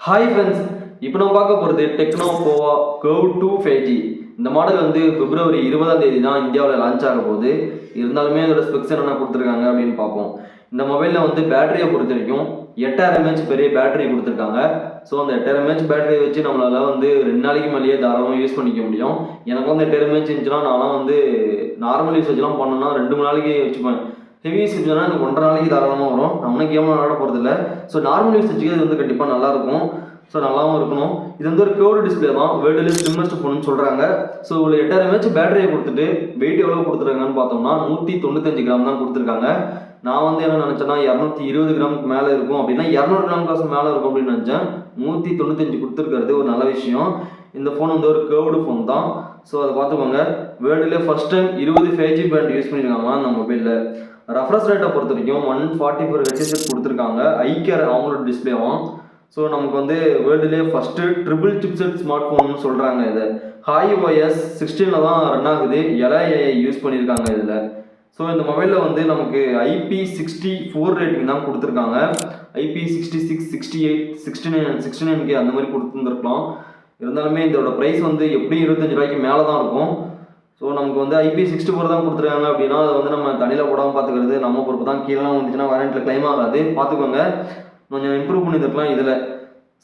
Hi friends, இப்போ நம்ம பார்க்க போகிறது டெக்னோ போவா கர்வ் 2 5G. இந்த மாடல் வந்து பிப்ரவரி 20ஆம் தேதி தான் இந்தியாவில் லான்ச் ஆக போகுது. இருந்தாலுமே அதோட ஸ்பெக்ஸ் என்னென்ன கொடுத்துருக்காங்க அப்படின்னு பார்ப்போம். இந்த மொபைலில் வந்து பேட்டரியை பொறுத்த வரைக்கும் 8000 mAh பெரிய பேட்டரி கொடுத்துருக்காங்க. ஸோ அந்த 8000 mAh பேட்டரியை வச்சு நம்மளால் வந்து 2 நாளைக்கு மேலேயே தாராளமாக யூஸ் பண்ணிக்க முடியும். எனக்கு வந்து 8000 mAh இருந்துச்சுன்னா நான்லாம் வந்து நார்மல் யூசேஜ்லாம் பண்ணணும்னா 2 நாளைக்கு வச்சுப்பேன். ஹெவி யூசேஜ்னா எனக்கு 1.5 நாளைக்கு தாராளமாக வரும். நம்மளும் கேம்லாம் விளாட போகிறதில்ல. ஸோ நார்மல் யூசேஜுக்கு இது வந்து கண்டிப்பாக நல்லாயிருக்கும். ஸோ நல்லாவும் இருக்கணும். இது வந்து ஒரு கேர்வ்டு டிஸ்பிளே தான், வேர்ல்டுலேயே ஸ்லிம்மஸ்ட் ஃபோன்னு சொல்கிறாங்க. ஸோ ஒரு 8000 mAh பேட்டரியை கொடுத்துட்டு வெயிட் எவ்வளோ கொடுத்துருக்காங்கன்னு பார்த்தோம்னா 195 கிராம் தான் கொடுத்துருக்காங்க. நான் வந்து என்ன நினச்சேன்னா 220 கிராமுக்கு மேலே இருக்கும் அப்படின்னா 200 கிராம் காசு மேலே இருக்கும் அப்படின்னு நினச்சேன். 195 கொடுத்துருக்கிறது ஒரு நல்ல விஷயம். இந்த ஃபோன் வந்து ஒரு கேர்வ்டு ஃபோன் தான். ஸோ அதை பார்த்துக்கோங்க. வேர்ல்டுலேயே first time 20 5G band use பண்ணியிருக்காங்களா அந்த மொபைலில். ரெஃப்ரெஷ் ரேட்டை பொறுத்த வரைக்கும் 144 ஹெச்எஸ் கொடுத்துருக்காங்க. ஐகேர் அவங்களோட டிஸ்பிளேவும். ஸோ நமக்கு வந்து வேர்ல்டுலேயே ஃபஸ்ட்டு ட்ரிபிள் சிப்செட் ஸ்மார்ட் ஃபோன்னு சொல்கிறாங்க. இதை HiOS 16 தான் ரன் ஆகுது. LAI யூஸ் பண்ணியிருக்காங்க இதில். ஸோ இந்த மொபைலில் வந்து நமக்கு IP64 ரேட்டிங் தான் கொடுத்துருக்காங்க. IP66, 68, 69, 69K அந்த மாதிரி கொடுத்துருந்துருக்கலாம். இருந்தாலுமே இதோட ப்ரைஸ் வந்து எப்படியும் 25 ரூபாய்க்கு மேலே தான் இருக்கும். ஸோ நமக்கு வந்து IP64 தான் கொடுத்துருக்காங்க அப்படின்னா அதை வந்து நம்ம தண்ணியில் போடாமல் பார்த்துக்கிறது நம்ம பொறுப்பு தான். கீழே வந்துச்சுன்னா வாரண்ட்டில் கிளைம் ஆகாது, பார்த்துக்கோங்க. கொஞ்சம் இம்ப்ரூவ் பண்ணியிருக்கலாம். இதில்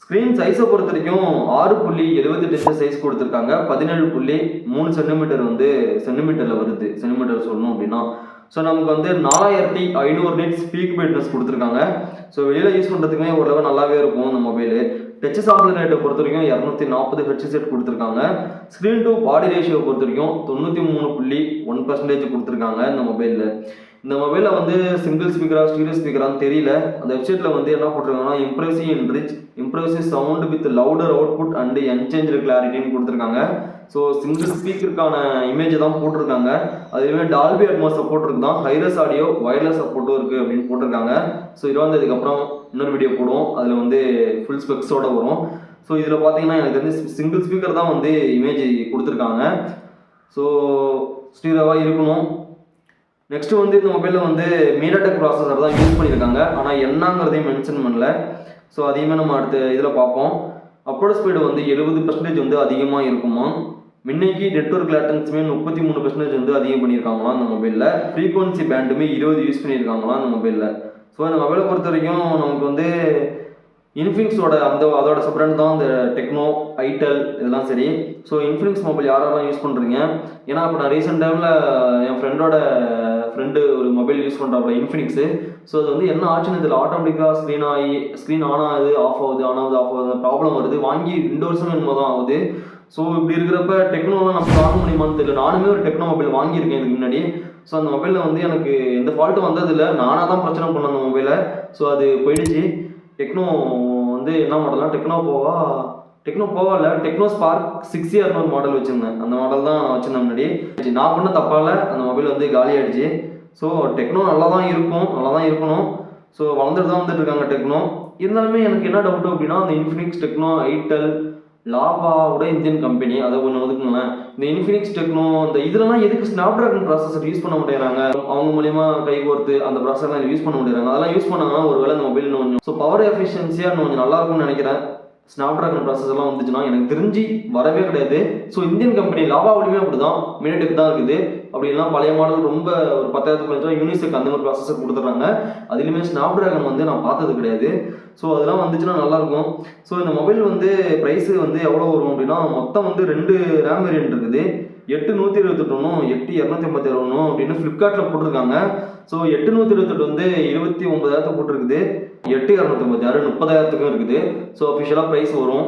ஸ்க்ரீன் சைஸை பொறுத்த வரைக்கும் 6.78 இன்ச் சைஸ் கொடுத்துருக்காங்க. 17.3 சென்டிமீட்டர் வந்து சென்டிமீட்டரில் வருது, சென்டிமீட்டர் சொல்லணும் அப்படின்னா. ஸோ நமக்கு வந்து 4500 நிட்ஸ் பீக் பிரைட்னஸ் கொடுத்துருக்காங்க. ஸோ வெளியில் யூஸ் பண்ணுறதுக்குமே ஓரளவு நல்லாவே இருக்கும் இந்த மொபைலு. டச் சாம்பிள் ரேட்டை பொறுத்த வரைக்கும் 240 ஹெச்எஸ் கொடுத்துருக்காங்க. ஸ்க்ரீன் டு பாடி ரேஷியோ பொறுத்த வரைக்கும் 93.1% கொடுத்துருக்காங்க இந்த மொபைலில். இந்த மொபைலில் வந்து சிங்கிள் ஸ்பீக்கரா ஸ்டீரியோ ஸ்பீக்கரான்னு தெரியல. அந்த வெப்சைட்டில் வந்து என்ன போட்டிருக்காங்கன்னா impressive sound with louder output and unchanged கிளாரிட்டின்னு கொடுத்துருக்காங்க. ஸோ சிங்கிள் ஸ்பீக்கருக்கான இமேஜ் தான் போட்டிருக்காங்க. அதுவே டால்பி அட்மாஸ் சப்போர்ட் இருக்குது தான், ஹைரஸ் ஆடியோ வயர்லெஸ் சப்போர்ட்டும் இருக்குது அப்படின்னு போட்டிருக்காங்க. ஸோ 20 அப்புறம் இன்னொரு வீடியோ போடுவோம், அதில் வந்து ஃபுல் ஸ்பெக்ஸோடு வரும். ஸோ இதில் பார்த்தீங்கன்னா எனக்கு வந்து சிங்கிள் ஸ்பீக்கர் தான் வந்து இமேஜ் கொடுத்துருக்காங்க. ஸோ ஸ்டீரியோவாக இருக்கணும். நெக்ஸ்ட் வந்து இந்த மொபைலில் வந்து மீடியாடெக் ப்ராசஸர் தான் யூஸ் பண்ணியிருக்காங்க. ஆனால் என்னங்கிறதையும் மென்ஷன் பண்ணல. ஸோ அதையுமே நம்ம அடுத்த இதில் பார்ப்போம். அப்லோட் ஸ்பீடு வந்து 70% வந்து அதிகமாக இருக்குமா. மின்னைக்கு நெட்வொர்க் லேட்டன்ஸுமே 33% வந்து அதிகம் பண்ணியிருக்காங்களாம் அந்த மொபைலில். ஃப்ரீக்வன்சி பேண்டுமே 20 யூஸ் பண்ணியிருக்காங்களாம் அந்த மொபைலில். ஸோ இந்த மொபைலை பொறுத்த வரைக்கும் நமக்கு வந்து இன்ஃபினிக்ஸோட அதோட சப்ரண்ட் தான் இந்த டெக்னோ, ஐடெல் இதெல்லாம் சரி. ஸோ இன்ஃபினிக்ஸ் மொபைல் யாரெல்லாம் யூஸ் பண்ணுறீங்க? ஏன்னா இப்போ நான் ரீசெண்ட் டைமில் என் ஃப்ரெண்டு ஒரு மொபைல் யூஸ் பண்ணுறாப்புல இன்ஃபினிக்ஸு. ஸோ அது வந்து என்ன ஆச்சுன்னு இதில் ஆட்டோமேட்டிக்காக ஸ்க்ரீன் ஆன் ஆகுது, ஆஃப் ஆகுது ப்ராப்ளம் வருது. வாங்கி 2 வருஷம் என்னமோ தான் ஆகுது. ஸோ இப்படி இருக்கிறப்ப டெக்னோலாம் நம்ம வாங்க முடியுமான்னு தெரியல. நானுமே ஒரு டெக்னோ மொபைல் வாங்கியிருக்கேன் இதுக்கு முன்னாடி. ஸோ அந்த மொபைலில் வந்து எனக்கு எந்த ஃபால்ட்டும் வந்ததில்லை. நானாக தான் பிரச்சனை பண்ணேன் அந்த மொபைலை. ஸோ அது போயிடுச்சு. டெக்னோ வந்து என்ன மாடல்லாம் டெக்னோ போவால டெக்னோ ஸ்பார்க் 6 மாடல் வச்சுருந்தேன். அந்த மாடல் தான் நான் வச்சுருந்தேன் முன்னாடி. நான் பண்ண தப்பால் அந்த மொபைல் வந்து காலி ஆகிடுச்சு. ஸோ டெக்னோ நல்லா தான் இருக்கணும். ஸோ வளர்ந்துட்டு தான் வந்துட்டு இருக்காங்க டெக்னோ. இருந்தாலுமே எனக்கு என்ன டவுட்டு அப்படின்னா அந்த இன்ஃபினிக்ஸ், டெக்னோ, ஐடெல், லாவாவோட இந்தியன் கம்பெனி அதை கொஞ்சம் ஒதுக்குங்களேன். இந்த இன்ஃபினிக்ஸ், டெக்னோ இந்த இதெல்லாம் எதுக்கு ஸ்னாப்டிராகன் ப்ராசஸர் யூஸ் பண்ண மாட்டேங்கிறாங்க? அவங்க மூலியமா கைகோர்த்து அந்த ப்ராசஸர்லாம் யூஸ் பண்ண முடியறாங்க. அதெல்லாம் யூஸ் பண்ணாங்கன்னா ஒரு வேளை இந்த மொபைல் கொஞ்சம் ஸோ பவர் எஃபிஷியன்சியாக கொஞ்சம் நல்லா இருக்கும்னு நினைக்கிறேன். ஸ்னாப்டிராகன் ப்ராசஸர்லாம் வந்துச்சுன்னா எனக்கு தெரிஞ்சு வரவே கிடையாது. ஸோ இந்தியன் கம்பெனி லாவாவிலுமே அப்படி தான், மினிடெக் தான் இருக்குது. அப்படின்லாம் பழைய மாடல் ரொம்ப ஒரு 10,000 யூனிசெக் அந்த மாதிரி ப்ராசஸர் கொடுத்துட்றாங்க. அதுலேயுமே ஸ்னாப்டிராகன் வந்து நான் பார்த்தது கிடையாது. ஸோ அதெல்லாம் வந்துச்சுன்னா நல்லாயிருக்கும். ஸோ இந்த மொபைல் வந்து ப்ரைஸு வந்து எவ்வளோ வரும் அப்படின்னா மொத்தம் வந்து 2 ரேம் வேரியன்ட் இருக்குது. 8/128 8/256 அப்படின்னு ஃப்ளிப்கார்ட்டில் போட்டிருக்காங்க. ஸோ 8/128 வந்து 29,000 போட்டிருக்குது. 8/256 30,000 இருக்குது. ஸோ அஃபிஷியலாக ப்ரைஸ் வரும்.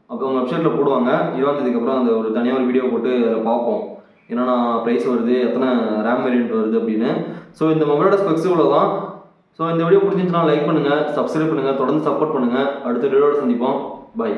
அப்போ அவங்க வெப்சைட்டில் போடுவாங்க. 20 அப்புறம் அந்த ஒரு தனியாக ஒரு வீடியோ போட்டு அதில் பார்ப்போம் என்னென்னா ப்ரைஸ் வருது, எத்தனை ரேம் வேரியன்ட் வருது அப்படின்னு. ஸோ இந்த மொபைலோட ஸ்பெக்ஸ் இவ்வளோ தான். ஸோ இந்த வீடியோ பிடிச்சிருந்துச்சுன்னா லைக் பண்ணுங்கள், சப்ஸ்கிரைப் பண்ணுங்கள், தொடர்ந்து சப்போர்ட் பண்ணுங்கள். அடுத்த வீடியோட சந்திப்போம். பை.